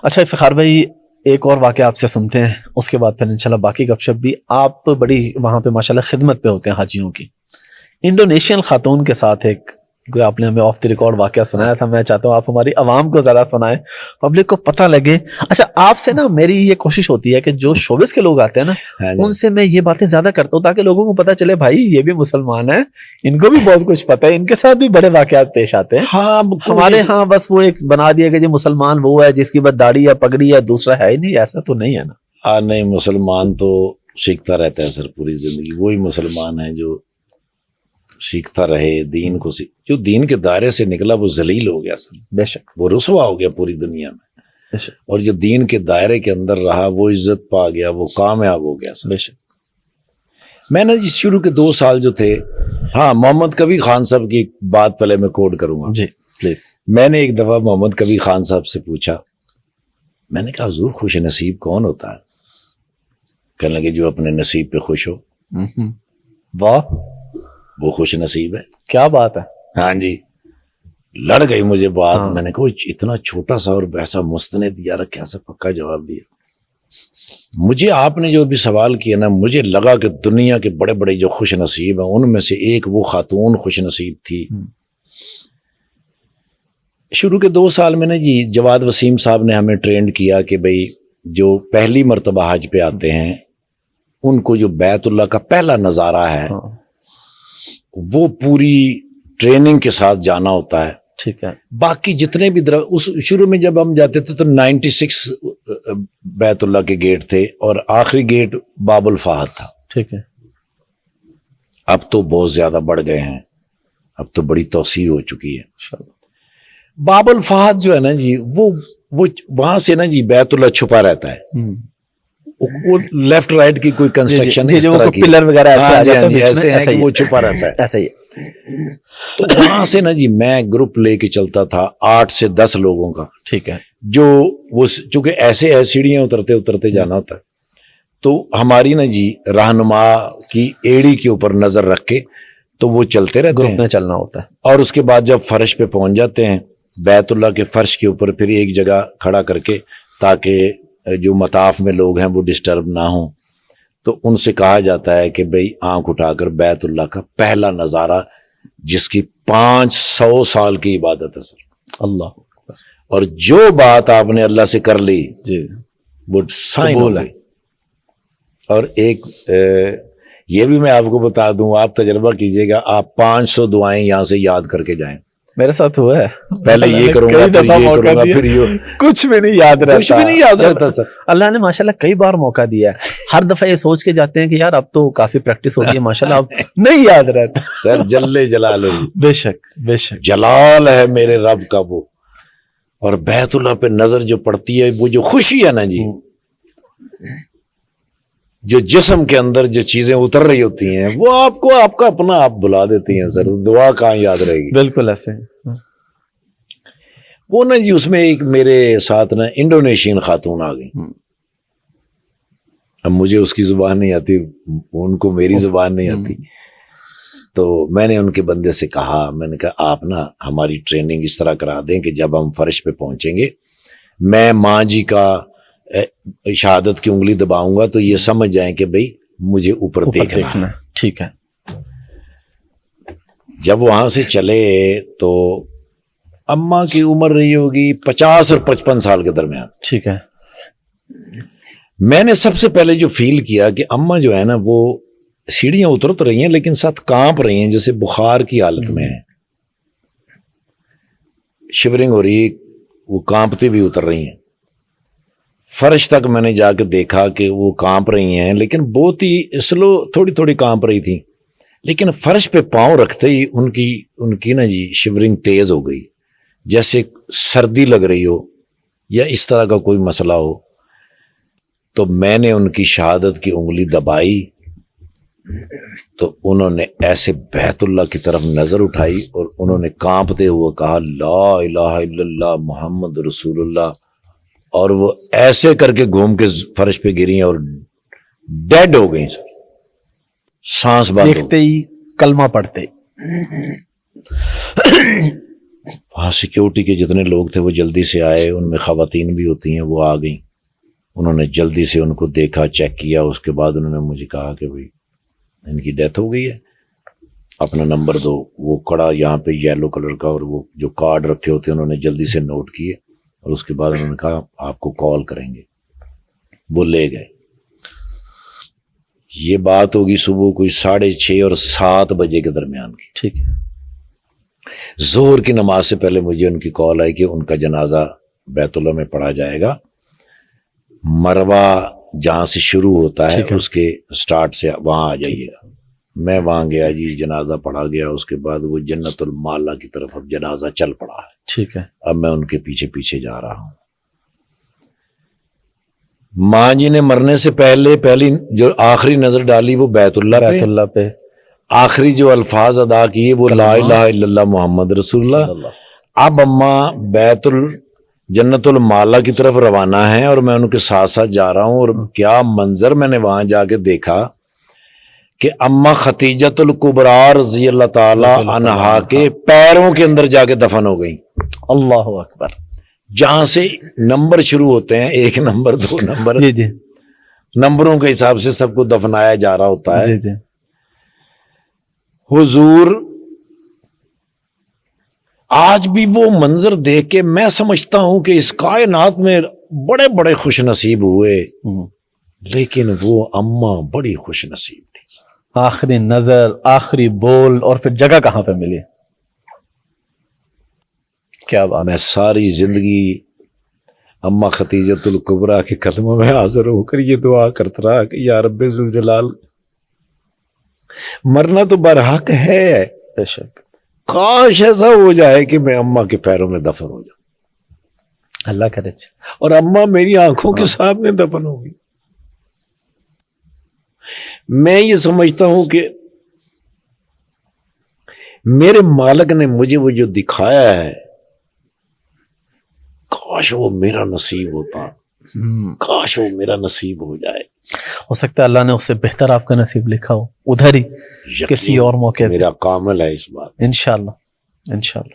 اچھا افتخار بھائی، ایک اور واقعہ آپ سے سنتے ہیں، اس کے بعد پھر انشاءاللہ باقی گپ شپ بھی. آپ بڑی وہاں پہ ماشاءاللہ خدمت پہ ہوتے ہیں حاجیوں کی. انڈونیشین خاتون کے ساتھ ایک کوئی آپ نے ہمیں آف دی ریکارڈ واقعہ سنایا تھا. میں چاہتا ہوں آپ ہماری عوام کو ذرا سنائیں، پبلک کو پتہ لگے. اچھا آپ سے نا میری یہ کوشش ہوتی ہے کہ جو شوبز کے لوگ آتے ہیں نا ان سے میں یہ باتیں زیادہ کرتا ہوں تاکہ لوگوں کو پتہ چلے بھائی یہ بھی مسلمان ہیں، ان کو بھی بہت کچھ پتہ ہے، ان کے ساتھ بھی بڑے واقعات پیش آتے ہیں. ہاں ہمارے ہاں بس وہ ایک بنا دیا کہ جی مسلمان وہ ہے جس کی بس داڑھی یا پگڑی ہے، دوسرا ہے ہی نہیں. ایسا تو نہیں ہے نا. نہیں، مسلمان تو سیکھتا رہتا ہے سر پوری زندگی. وہی مسلمان ہے جو سیکھتا رہے دین کو. جو دین کے دائرے سے نکلا وہ ذلیل ہو گیا سر، بے شک وہ رسوا ہو گیا پوری دنیا میں. بے شک اور جو دین کے دائرے کے اندر رہا وہ عزت پا گیا، وہ کامیاب ہو گیا سر. بے شک. میں نے شروع کے 2 سال جو تھے، ہاں محمد کبھی خان صاحب کی بات پہلے میں کوٹ کروں گا. جی پلیز. میں نے ایک دفعہ محمد کبھی خان صاحب سے پوچھا، میں نے کہا حضور خوش نصیب کون ہوتا ہے؟ کہنے لگے جو اپنے نصیب پہ خوش ہو واہ وہ خوش نصیب ہے. کیا بات ہے. ہاں جی، لڑ گئی مجھے بات. میں نے کہا اتنا چھوٹا سا اور ایسا مستند یار کیسا پکا جواب دیا. مجھے آپ نے جو بھی سوال کیا نا، مجھے لگا کہ دنیا کے بڑے بڑے جو خوش نصیب ہیں ان میں سے ایک وہ خاتون خوش نصیب تھی. شروع کے 2 سال میں نے جی جواد وسیم صاحب نے ہمیں ٹرینڈ کیا کہ بھئی جو پہلی مرتبہ حج پہ آتے ہیں ان کو جو بیت اللہ کا پہلا نظارہ ہے وہ پوری ٹریننگ کے ساتھ جانا ہوتا ہے. ٹھیک ہے. باقی جتنے بھی اس شروع میں جب ہم جاتے تھے تو 96 بیت اللہ کے گیٹ تھے اور آخری گیٹ باب الفہد تھا. ٹھیک ہے. اب تو بہت زیادہ بڑھ گئے ہیں، اب تو بڑی توسیع ہو چکی ہے. باب الفہد جو ہے نا جی وہ وہاں سے نا جی بیت اللہ چھپا رہتا ہے. وہ لیفٹ رائٹ کی کوئی کنسٹرکشن اس طرح کی پلر وغیرہ ایسے ہیں کہ وہ چھپا رہتا ہے. ایسا ہی. تو وہاں سے نا جی میں گروپ لے کے چلتا تھا 8 سے 10 لوگوں کا. ٹھیک ہے. جو وہ چونکہ ایسے سیڑھیاں اترتے جانا ہوتا ہے تو ہماری نا جی رہنما کی ایڑی کے اوپر نظر رکھ کے تو وہ چلتے رہتے ہیں، گروپ میں چلنا ہوتا ہے. اور اس کے بعد جب فرش پہ پہنچ جاتے ہیں بیت اللہ کے فرش کے اوپر پھر ایک جگہ کھڑا کر کے تاکہ جو مطاف میں لوگ ہیں وہ ڈسٹرب نہ ہوں تو ان سے کہا جاتا ہے کہ بھئی آنکھ اٹھا کر بیت اللہ کا پہلا نظارہ جس کی 500 سال کی عبادت ہے سر. اللہ. اور جو بات آپ نے اللہ سے کر لی جی وہ سائن ہو گئی. اور ایک یہ بھی میں آپ کو بتا دوں، آپ تجربہ کیجئے گا، آپ 500 دعائیں یہاں سے یاد کر کے جائیں. میرے ساتھ ہوا ہے. پہلے یہ کروں گا پھر یہ کروں گا پھر یہ، کچھ بھی نہیں یاد رہتا. کچھ بھی نہیں یاد رہتا سر. اللہ نے ماشاءاللہ کئی بار موقع دیا ہے. ہر دفعہ یہ سوچ کے جاتے ہیں کہ یار اب تو کافی پریکٹس ہوتی ہے ماشاءاللہ، اب نہیں یاد رہتا سر. جل جلالہ، بے شک بے شک جلال ہے میرے رب کا وہ. اور بیت اللہ پہ نظر جو پڑتی ہے وہ جو خوشی ہے نا جی، جو جسم کے اندر جو چیزیں اتر رہی ہوتی ہیں وہ آپ کو آپ کا اپنا آپ بلا دیتی ہیں سر. دعا کہاں یاد رہے گی. بالکل ایسے. وہ نا جی اس میں ایک میرے ساتھ نا انڈونیشین خاتون آ گئی. اب مجھے اس کی زبان نہیں آتی، ان کو میری زبان نہیں آتی، تو میں نے ان کے بندے سے کہا، میں نے کہا آپ نا ہماری ٹریننگ اس طرح کرا دیں کہ جب ہم فرش پہ پہنچیں گے میں ماں جی کا شہادت کی انگلی دباؤں گا تو یہ سمجھ جائیں کہ بھئی مجھے اوپر دیکھنا. ٹھیک ہے. جب وہاں سے چلے تو اماں کی عمر رہی ہوگی 50 اور 55 سال کے درمیان. ٹھیک ہے. میں نے سب سے پہلے جو فیل کیا کہ اماں جو ہے نا وہ سیڑھیاں اتر تو رہی ہیں لیکن ساتھ کانپ رہی ہیں جیسے بخار کی حالت میں ہیں، شیورنگ ہو رہی، وہ کانپتی بھی اتر رہی ہیں. فرش تک میں نے جا کے دیکھا کہ وہ کانپ رہی ہیں لیکن بہت ہی سلو، تھوڑی تھوڑی کانپ رہی تھی، لیکن فرش پہ پاؤں رکھتے ہی ان کی نا جی شیورنگ تیز ہو گئی، جیسے سردی لگ رہی ہو یا اس طرح کا کوئی مسئلہ ہو. تو میں نے ان کی شہادت کی انگلی دبائی تو انہوں نے ایسے بیت اللہ کی طرف نظر اٹھائی اور انہوں نے کانپتے ہوئے کہا لا الہ الا اللہ محمد رسول اللہ، اور وہ ایسے کر کے گھوم کے فرش پہ گری اور ڈیڈ ہو گئی سر. سانس بند دیکھتے ہی کلمہ پڑھتے. وہاں سیکیورٹی کے جتنے لوگ تھے وہ جلدی سے آئے، ان میں خواتین بھی ہوتی ہیں، وہ آ گئیں، انہوں نے جلدی سے ان کو دیکھا، چیک کیا، اس کے بعد انہوں نے مجھے کہا کہ بھائی ان کی ڈیتھ ہو گئی ہے، اپنا نمبر دو۔ وہ کڑا یہاں پہ یلو کلر کا، اور وہ جو کارڈ رکھے ہوتے ہیں انہوں نے جلدی سے نوٹ کیے، اور اس کے بعد انہوں نے کہا آپ کو کال کریں گے۔ وہ لے گئے۔ یہ بات ہوگی صبح کوئی 6:30 اور 7 بجے کے درمیان کی۔ ٹھیک ہے، ظہر کی نماز سے پہلے مجھے ان کی کال آئی کہ ان کا جنازہ بیت اللہ میں پڑھا جائے گا، مروہ جہاں سے شروع ہوتا ہے اس کے سٹارٹ سے وہاں آ جائیے گا۔ میں وہاں گیا جی، جنازہ پڑھا گیا، اس کے بعد وہ جنت المعلا کی طرف اب جنازہ چل پڑا ہے۔ ٹھیک ہے، اب میں ان کے پیچھے پیچھے جا رہا ہوں۔ ماں جی نے مرنے سے پہلی جو آخری نظر ڈالی وہ بیت بیت اللہ پہ آخری جو الفاظ ادا کیے وہ لا الہ الا اللہ محمد رسول اللہ۔ اب اماں بیت جنت المعلا کی طرف روانہ ہیں اور میں ان کے ساتھ ساتھ جا رہا ہوں، اور کیا منظر میں نے وہاں جا کے دیکھا کہ اماں ختیجۃ الکبریٰ رضی اللہ تعالی عنہا کے پیروں کے اندر جا کے دفن ہو گئی۔ اللہ اکبر۔ جہاں سے نمبر شروع ہوتے ہیں، 1 نمبر 2 نمبر، جی جی نمبروں کے حساب سے سب کو دفنایا جا رہا ہوتا ہے۔ جی جی حضور آج بھی وہ منظر دیکھ کے میں سمجھتا ہوں کہ اس کائنات میں بڑے بڑے خوش نصیب ہوئے، لیکن وہ اماں بڑی خوش نصیب تھی۔ آخری نظر، آخری بول، اور پھر جگہ کہاں پہ ملی؟ کیا بات۔ میں ساری زندگی اماں ختیجۃ الکبریٰ کے قدموں میں حاضر ہو کر یہ دعا کرتا رہا کہ یا رب ذوالجلال، مرنا تو برحق ہے، بے شک، کاش ایسا ہو جائے کہ میں اماں کے پیروں میں دفن ہو جاؤں، اللہ کرے۔ اور اماں میری آنکھوں کے سامنے دفن ہوگی۔ میں یہ سمجھتا ہوں کہ میرے مالک نے مجھے وہ جو دکھایا ہے، کاش وہ میرا نصیب ہوتا، کاش وہ میرا نصیب ہو جائے۔ ہو سکتا ہے اللہ نے اس سے بہتر آپ کا نصیب لکھا ہو ادھر ہی کسی اور موقع پہ۔ میرا کامل ہے اس بات۔ انشاءاللہ انشاءاللہ۔